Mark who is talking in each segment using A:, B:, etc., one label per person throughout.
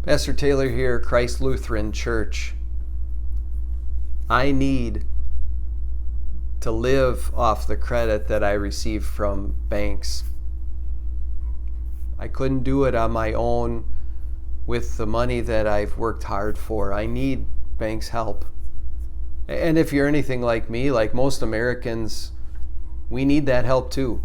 A: Pastor Taylor here, Christ Lutheran Church. I need to live off the credit that I receive from banks. I couldn't do it on my own with the money that I've worked hard for. I need banks' help. And if you're anything like me, like most Americans, we need that help too.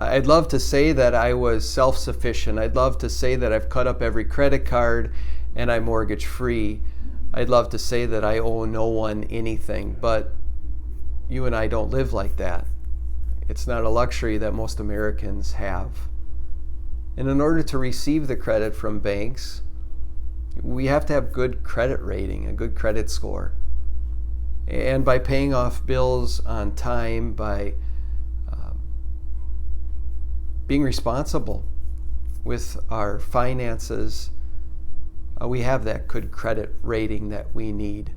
A: I'd love to say that I was self-sufficient. I'd love to say that I've cut up every credit card and I'm mortgage free. I'd love to say that I owe no one anything, but you and I don't live like that. It's not a luxury that most Americans have. And in order to receive the credit from banks, we have to have good credit rating, a good credit score. And by paying off bills on time, by being responsible with our finances, we have that good credit rating that we need.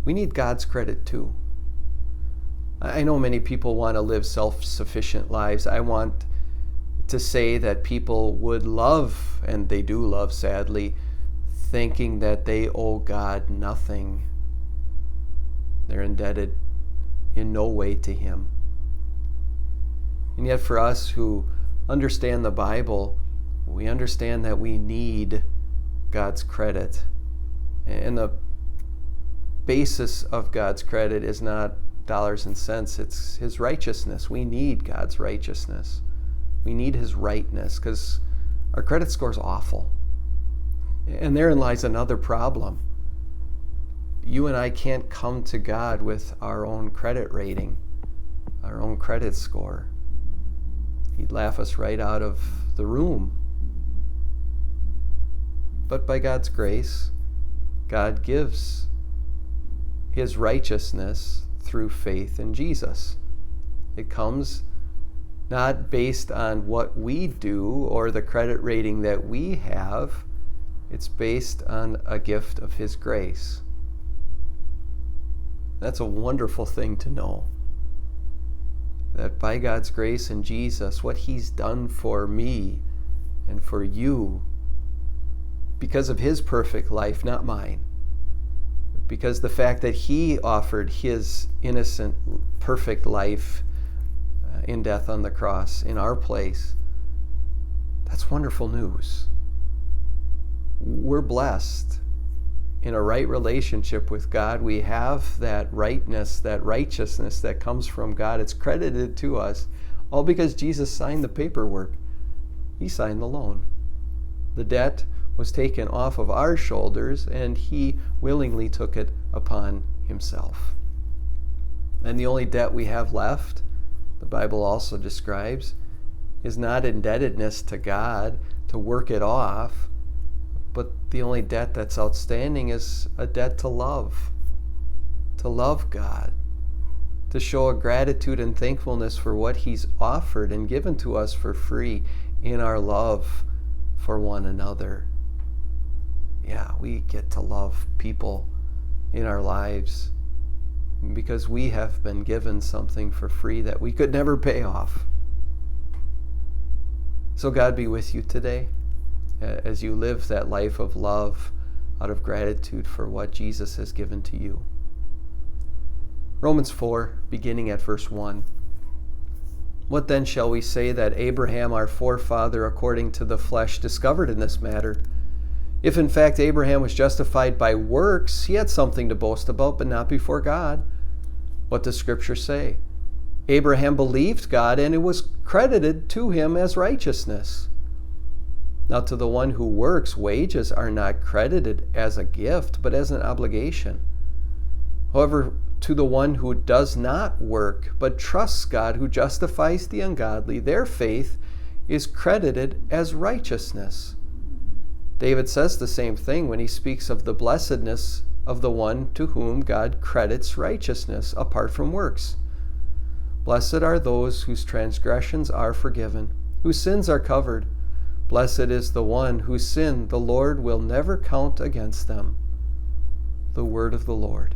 A: We need God's credit too. I know many people want to live self-sufficient lives. I want to say that people would love, and they do love sadly, thinking that they owe God nothing. They're indebted in no way to Him. And yet for us who understand the Bible, we understand that we need God's credit. And the basis of God's credit is not dollars and cents, it's His righteousness. We need God's righteousness. We need His rightness because our credit score is awful. And therein lies another problem. You and I can't come to God with our own credit rating, our own credit score. He'd laugh us right out of the room. But by God's grace, God gives His righteousness through faith in Jesus. It comes not based on what we do or the credit rating that we have. It's based on a gift of His grace. That's a wonderful thing to know. That by God's grace in Jesus, what He's done for me and for you, because of His perfect life, not mine, because the fact that He offered His innocent, perfect life in death on the cross in our place, that's wonderful news. We're blessed in a right relationship with God. We have that rightness, that righteousness that comes from God. It's credited to us, all because Jesus signed the paperwork. He signed the loan. The debt was taken off of our shoulders, and He willingly took it upon Himself. And the only debt we have left, the Bible also describes, is not indebtedness to God to work it off, but the only debt that's outstanding is a debt to love God, to show a gratitude and thankfulness for what He's offered and given to us for free in our love for one another. Yeah, we get to love people in our lives because we have been given something for free that we could never pay off. So God be with you today as you live that life of love out of gratitude for what Jesus has given to you. Romans 4, beginning at verse 1. What then shall we say that Abraham, our forefather, according to the flesh, discovered in this matter? If in fact Abraham was justified by works, he had something to boast about, but not before God. What does Scripture say? Abraham believed God, and it was credited to him as righteousness. Now to the one who works, wages are not credited as a gift, but as an obligation. However, to the one who does not work, but trusts God who justifies the ungodly, their faith is credited as righteousness. David says the same thing when he speaks of the blessedness of the one to whom God credits righteousness apart from works. Blessed are those whose transgressions are forgiven, whose sins are covered. Blessed is the one whose sin the Lord will never count against them. The word of the Lord.